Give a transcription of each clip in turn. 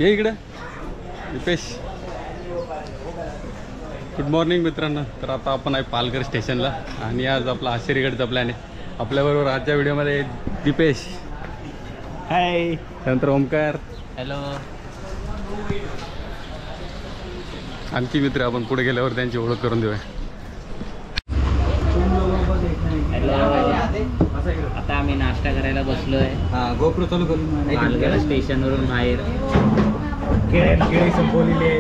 ये इकडे Deepesh. Good morning मित्रांनो. तर आता आपण आहे पालघर स्टेशनला आणि आज आपला आश्चर्यगडचा प्लॅन आहे. आपल्याबरोबर आजच्या व्हिडिओमध्ये दीपेश, हाय, त्यानंतर ओमकार, हॅलो. आणखी मित्र आपण पुढे गेल्यावर त्यांची ओळख करून देऊया. आता आम्ही नाश्ता करायला बसलोय. गोप्रो चालू करून पालघर स्टेशनवरून बाहेर केळे संपवलेले.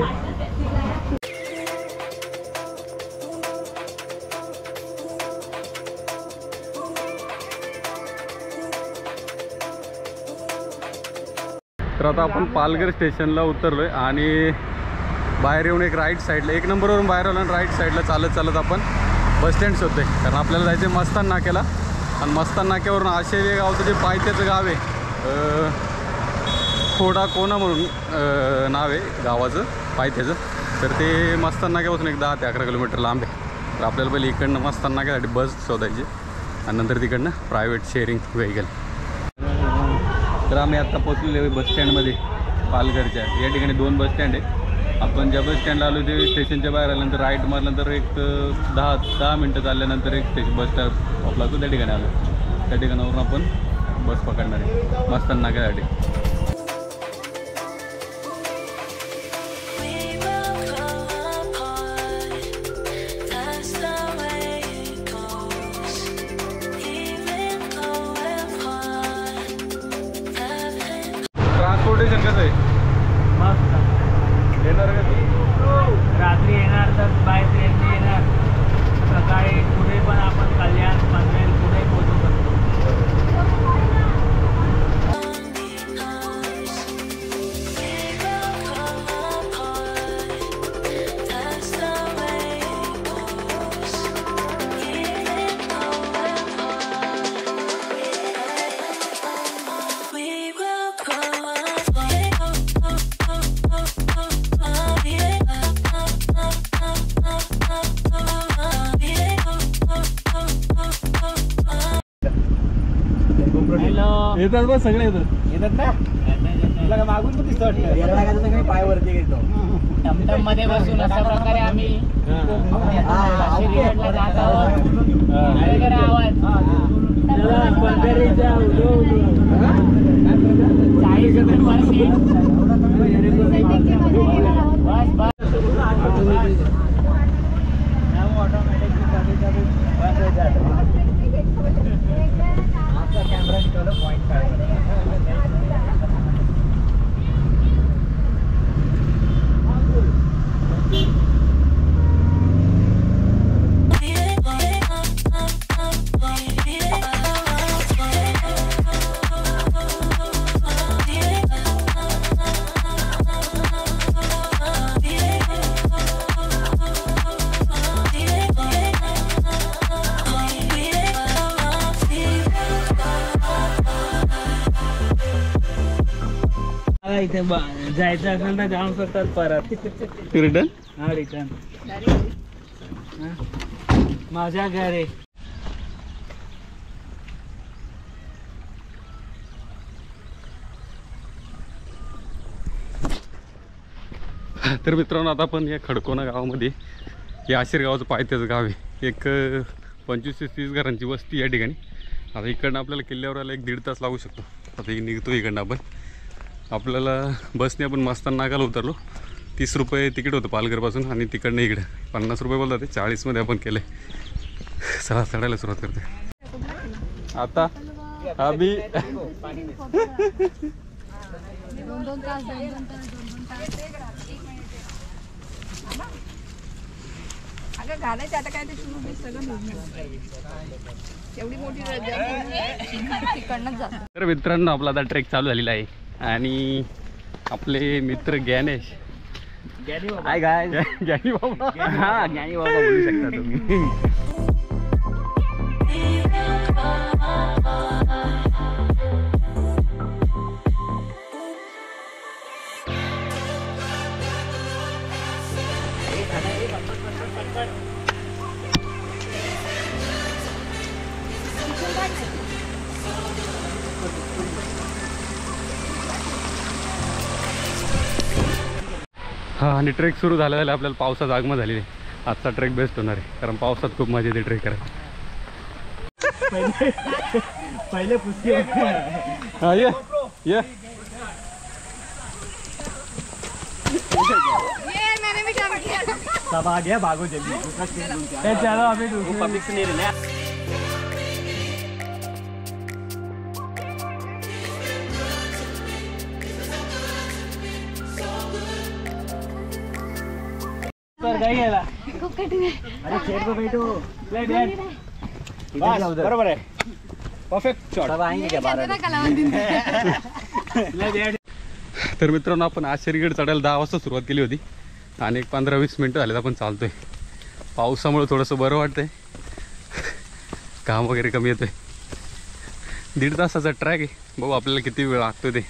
तर आता आपण पालघर स्टेशनला उतरलोय आणि बाहेर येऊन एक राईट साईडला, एक नंबरवरून बाहेर आलो आणि राईट साईडला चालत चालत आपण बस स्टँड शोधतोय. कारण आपल्याला जायचं आहे मस्तान नाक्याला आणि मस्तान नाक्यावरून आशेरी गावचं जे पायथ्याचं गाव आहे, खोडा कोना म्हणून नाव आहे गावाचं पायथ्याचं. तर ते मस्तान नाक्यापासून एक 10 ते 11 किलोमीटर लांब आहे. तर आपल्याला पहिले इकडनं मस्तान नाक्यासाठी बस शोधायची आणि नंतर तिकडनं प्रायव्हेट शेअरिंग व्हेकल. तर आम्ही आत्ता पोचलेलो आहे बस स्टँडमध्ये पालघरच्या. या ठिकाणी 2 बस स्टँड आहे. आपण ज्या बस स्टँडला आलो ते स्टेशनच्या बाहेर आल्यानंतर राईट मारल्यानंतर एक 10 मिनटं चालल्यानंतर एक बस स्टॉप लागतो, त्या ठिकाणी आलो. त्या ठिकाणावरून आपण बस पकडणार आहे मस्तान नाक्यासाठी. ट्रान्सपोर्टेशन कसं आहे? मस्त. येणार का तू? रात्री येणार तर बाय ट्रेनने येणार. सकाळी पुढे पण आपण कल्याण पनवेल पुढे पोहोचू शकतो. येतात बस सगळे येतात ना. तुला का मागून पण दिसतं वाटतं. सगळे पाय वरती घेतो. टमटम मध्ये बसून अशा प्रकारे आम्ही आश्चर्यगडला जात आहोत. आवाज 5 इथे जायचं असेल तर जाऊ शकतात परत. रिटर्न. हा, रिटर्न माझ्या घरी. तर मित्रांनो आता आपण या खडकोना गावामध्ये, हे आशिर गावाचं पायथ्याचं गाव आहे. एक 25 ते 30 घरांची वस्ती या ठिकाणी. आता इकडनं आपल्याला किल्ल्यावर यायला 1-1.5 तास लागू शकतो. आता निघतो इकडनं आपण. आपल्याला बसने आपण मस्तान नाक्याला उतरलो. 30 रुपये तिकीट होतं पालघरपासून आणि तिकडनं इकडं 50 रुपये बोलतात ते. 40मध्ये आपण केले. चला चढायला सुरुवात करते आता. अभि घालायचं आता काय ते सगळं एवढी मोठी तिकडनंच जात. तर मित्रांनो आपला आता ट्रेक चालू झालेला आहे आणि आपले मित्र ज्ञानेश, हाय गाय, ज्ञानी बाबा, हा ज्ञानी बाबा बोलू शकता तुम्ही. हा आणि ट्रेक सुरू झाला झाला आपल्याला पावसाचं आगमन झालेली आहे. आजचा ट्रेक बेस्ट होणार आहे कारण पावसात खूप मजा येते ट्रेक करायला. पहिले पुस्तक हा ये ये ये मैंने भी काम किया. सब आ गया, भागो जल्दी. चलो अभी पब्लिक से नहीं रहना. पर गई है. खूप कठीण आहे. अरे चेयर पे बैठो. ले बैठ. बस बरोबर आहे. Perfect shot. सब आएंगे क्या बाहर? ले बैठ. तर मित्रांनो आपण आश्चर्यगड चढायला 10 वाजता सुरुवात केली होती आणि एक 15-20 मिनटं झालेत आपण चालतोय. पावसामुळे थोडंसं बरं वाटतंय, काम वगैरे कमी येतोय. 1.5 तासाचा ट्रॅक आहे, बघू आपल्याला किती वेळ लागतो ते.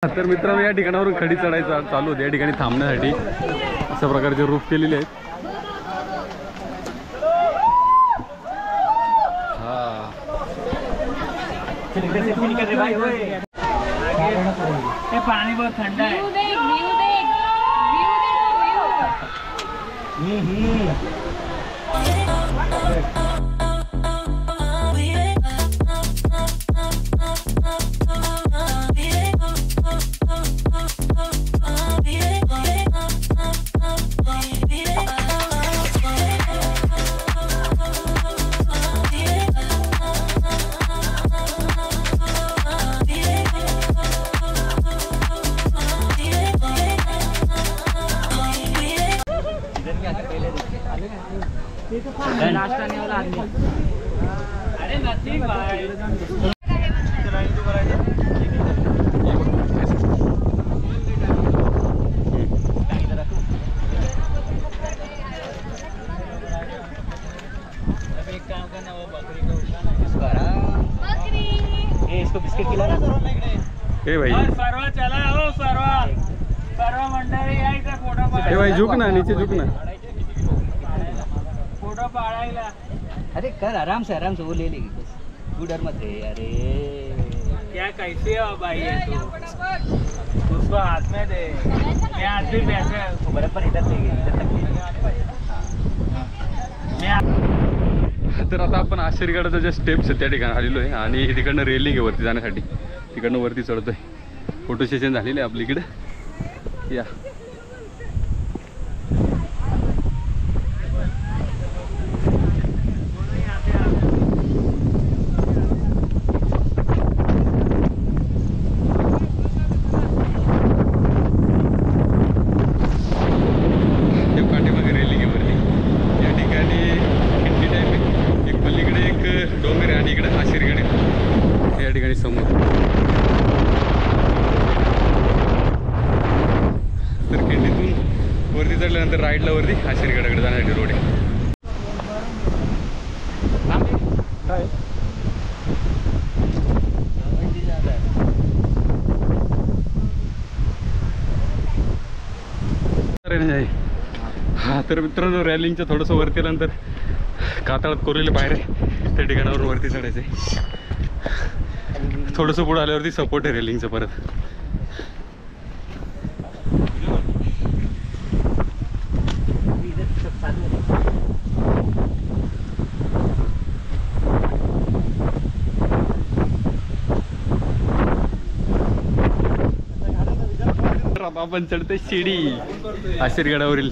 तर मित्रांनो या ठिकाणावरून खडी चढायचं चालू होते. या ठिकाणी थांबण्यासाठी अशा प्रकारचे रूफ केलेले आहेत. हा पानी बहुत ठंडा है. अरे नसीब भाई. एक काम करना, वो बकरी को उठाना. इसको बिस्किट खिलाना. ए भाई, परवा चला हो. परवा मंडळी यायचं फोटो ए भाई झुक ना, नीचे झुक ना. फोटो पाडायला. अरे कर आराम से वो ले लेगी बस. तू डर मत रे. अरे क्या कैसे हो भाई है तू? उसको हाथ में दे. मैं आज भी पैसे तो बराबर इधर ले गई, इधर तक ले. तर आता आपण आश्चर्यगडाच्या ज्या स्टेप्स आहेत त्या ठिकाणी आलेलो आहे आणि तिकडनं रेलिंग आहे वरती जाण्यासाठी. तिकडनं वरती चढतोय. फोटो सेशन झालेलं आहे आपल्या इकडे. या पाठीमागे रेलिंग आहे वरती. या ठिकाणी खिंडी टाईप आहे. एक पल्लीकडे एक डोंगर आहे आणि इकडे आश्चर्यगड आहे. या ठिकाणी समोर तर खिंडीतून वरती चढल्यानंतर राईटला वरती आश्चर्यगडाकडे जाण्यासाठी रोड आहे. हा तर मित्रांनो रॅलिंगच्या थोडंसं वरती नंतर कातळात कोरलेले पायऱ्या आहे, त्या ठिकाणावरून वरती चढायचं आहे. थोडंसं पुढे आल्यावरती सपोर्ट आहे रेलिंगचं परत. आपण चढतोय शिडी आश्चर्यगडावरील.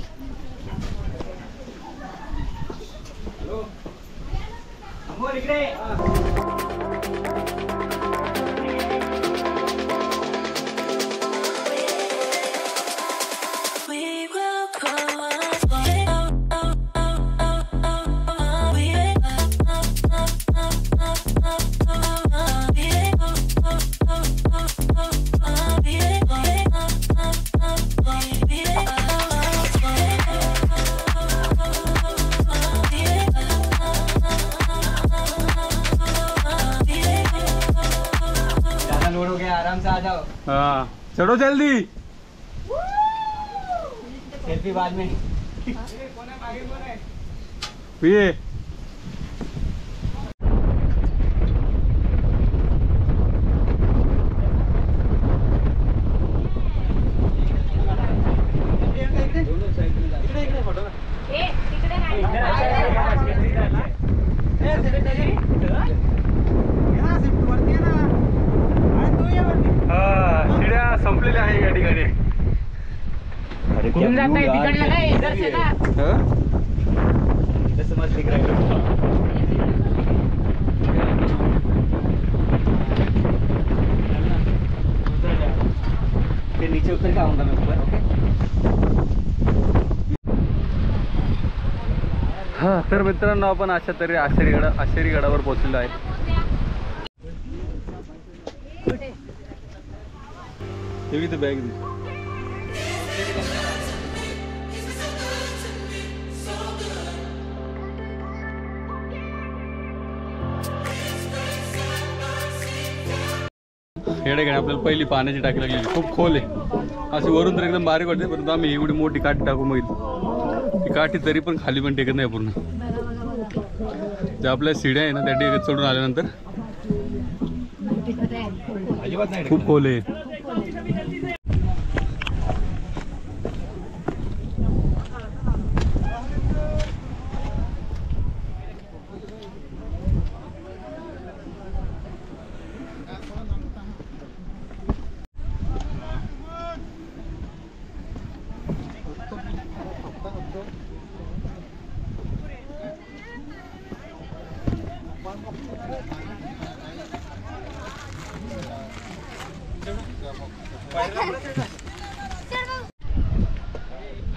आराम से आ जाओ. हाँ चढ़ो जल्दी. सेल्फी बाद में. ये शिड्या संपलेल्या आहे या ठिकाणी. अरे कुठून जाताय तिकडलं काय दर्शना? कसं मस्त दिख रहा है. नीचे उतर के आऊंगा मैं ऊपर. ओके. हा तर मित्रांनो आपण अशा तरी आशेरी गडावर पोहोचलेलो आहे. हेवी तर बॅग येडे काय आपल्याला पहिली पाण्याची टाकी लागलेली खूप खोल आहे. अशी वरून तर एकदम बारीक वाटते परंतु आम्ही एवढी मोठी काठी टाकू मग ती काठी तरी पण खाली पण टेकत नाही पूर्ण. ज्या आपल्या शिड्या आहे ना त्या टेकत चढून आल्यानंतर खूप खोल आहे.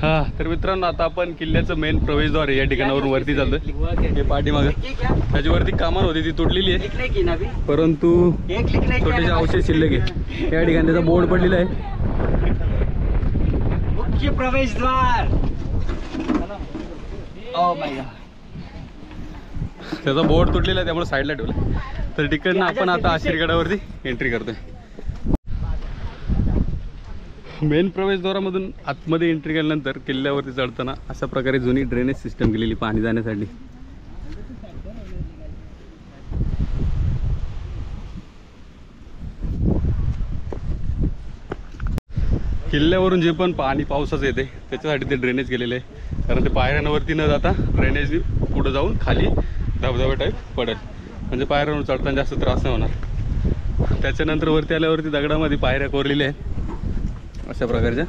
हा तर मित्रांनो आता आपण किल्ल्याचं मेन प्रवेशद्वार आहे या ठिकाणावरून वरती चालतोय. हे पाठीमागं त्याच्यावरती कामान होती ती तुटलेली आहे परंतु छोटेसे अवशेष शिल्लक आहे. या ठिकाणी त्याचा बोर्ड पडलेला आहे मुख्य प्रवेशद्वार. Oh my God. त्याचा बोर्ड तुटलेला आहे त्यामुळे साईडला ठेवलं. तर तिकडनं आपण आता आशिरी गडावरती एंट्री करतोय. मेन प्रवेशद्वारामधून आतमध्ये एंट्री केल्यानंतर किल्ल्यावरती चढताना अशा प्रकारे जुनी ड्रेनेज सिस्टम केलेली पाणी जाण्यासाठी. किल्ल्यावरून जे पण पाणी पावसाचं येते त्याच्यासाठी ते ड्रेनेज केलेले आहे. कारण ते पायऱ्यांवरती न जाता ड्रेनेज पुढे जाऊन खाली धबधबा टाईप पडेल म्हणजे पायऱ्यांवर चढताना जास्त त्रास नाही होणार. त्याच्यानंतर वरती आल्यावरती दगडामध्ये पायऱ्या कोरलेल्या आहेत अशा प्रकारच्या.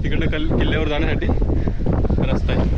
तिकडनं किल्ल्यावर जाण्यासाठी रस्ता आहे.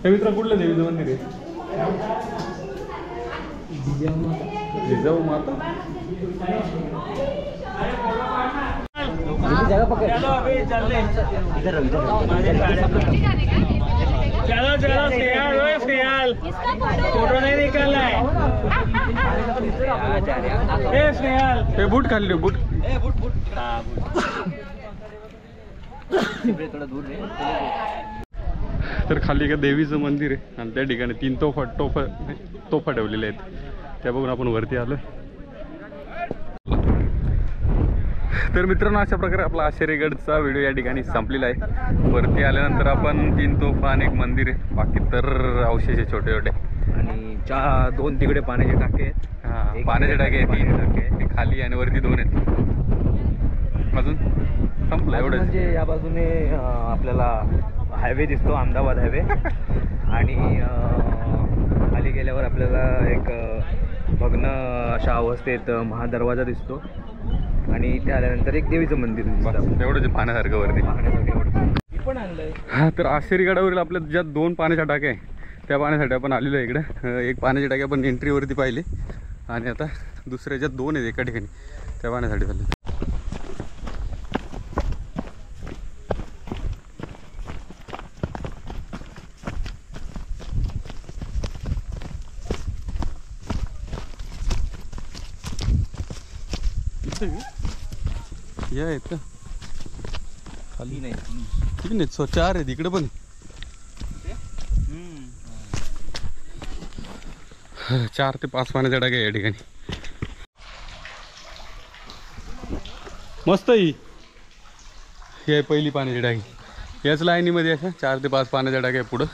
हे मित्र कुठलं देवीचं मंदिर आहे? जिजाऊ माता. जगह पकड़. चलो अभी चल रहे. इधर इधर. चलो चलो सियाल हो सियाल. फोटो नहीं निकालना है. ए सियाल. हे बूट खाली बूट. ए बूट बूट. हां बूट. थोड़ा दूर रे. तर खाली एका देवीचं मंदिर आहे आणि त्या ठिकाणी 3 तोफा ठेवलेल्या आहेत. त्या बघून आपण वरती आलोय. तर मित्रांनो अशा प्रकारे आपला आशेरीगडचा व्हिडिओ या ठिकाणी संपलेला आहे. वरती आल्यानंतर आपण 3 तोफा आणि एक मंदिर आहे. बाकी तर अवशेष आहे छोटे छोटे आणि 2 तिकडे पाण्याचे टाके आहेत. हां पाण्याचे टाके आहेत 3 टाके ते खाली आणि वरती 2 आहेत. अजून संपलं एवढं. म्हणजे या बाजूने आपल्याला हायवे दिसतो अहमदाबाद हायवे आणि खाली गेल्यावर आपल्याला एक भग्न अशा अवस्थेत महादरवाजा दिसतो. आणि इथे आल्यानंतर एक देवीचं मंदिर दिसतं आपल्याला. तेवढंच पाण्यासारखं वरती. पाहण्यासाठी एवढं. मी पण आणलंय. हा, तर आश्चर्यगडावरील आपल्या ज्या 2 पाण्याच्या टाक्या आहे त्या पाण्यासाठी आपण आलेलो आहे इकडं. एक पाण्याची टाकी आपण एंट्रीवरती पाहिली आणि आता दुसऱ्या ज्या 2 आहेत एका ठिकाणी त्या पाण्यासाठी चालले. या आहेत का खाली नाही. ठीक नाही 4 आहेत इकडे पण. 4 ते 5 पाण्याच्या टाक्या या ठिकाणी. मस्त ही आहे पहिली पाण्याची टाकी. याच लाईनीमध्ये अशा 4 ते 5 पाण्याच्या टाक्या आहे पुढं.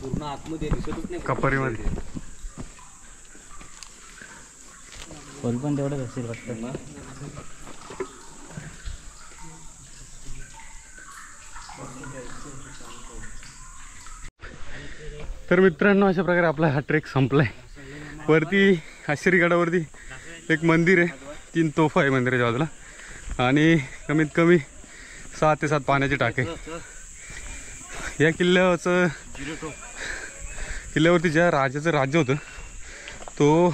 पूर्ण आतमध्ये दिसतच नाही कपारीमध्ये. खोल पण तेवढंच असेल वाटतं ना. तर मित्रांनो, अशा प्रकारे आपला हा ट्रेक संपलाय. वरती आश्चर्यगडावरती एक मंदिर आहे. 3 तोफा आहे मंदिराच्या बाजूला आणि कमीत कमी 6 ते 7 पाण्याचे टाके. या किल्ल्यावरती ज्या राजाचं राज्य होतं तो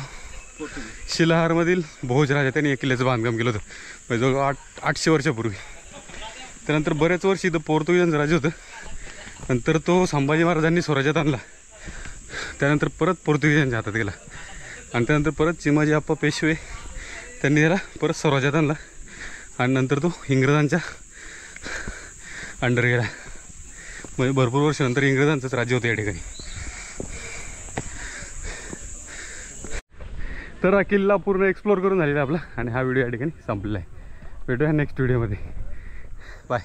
शिलाहारमधील भोजराजा त्यांनी या किल्ल्याचं बांधकाम केलं होतं, म्हणजे जवळ 800 वर्षापूर्वी. त्यानंतर बरेच वर्ष इथं पोर्तुगीजांचं राज्य होतं. नंतर तो संभाजी महाराजांनी स्वराज्यात आणला. त्यानंतर परत पोर्तुगीजांच्या हातात गेला आणि त्यानंतर परत चिमाजी आप्पा पेशवे त्यांनी त्याला परत स्वराज्यात आणला आणि नंतर तो इंग्रजांच्या अंडर गेला. म्हणजे भरपूर वर्षानंतर इंग्रजांचंच राज्य होतं या ठिकाणी. तर हा किल्ला पूर्ण एक्सप्लोर करून झालेला आपला आणि हा व्हिडिओ या ठिकाणी संपलेला आहे. भेटूया नेक्स्ट व्हिडिओमध्ये. बाय.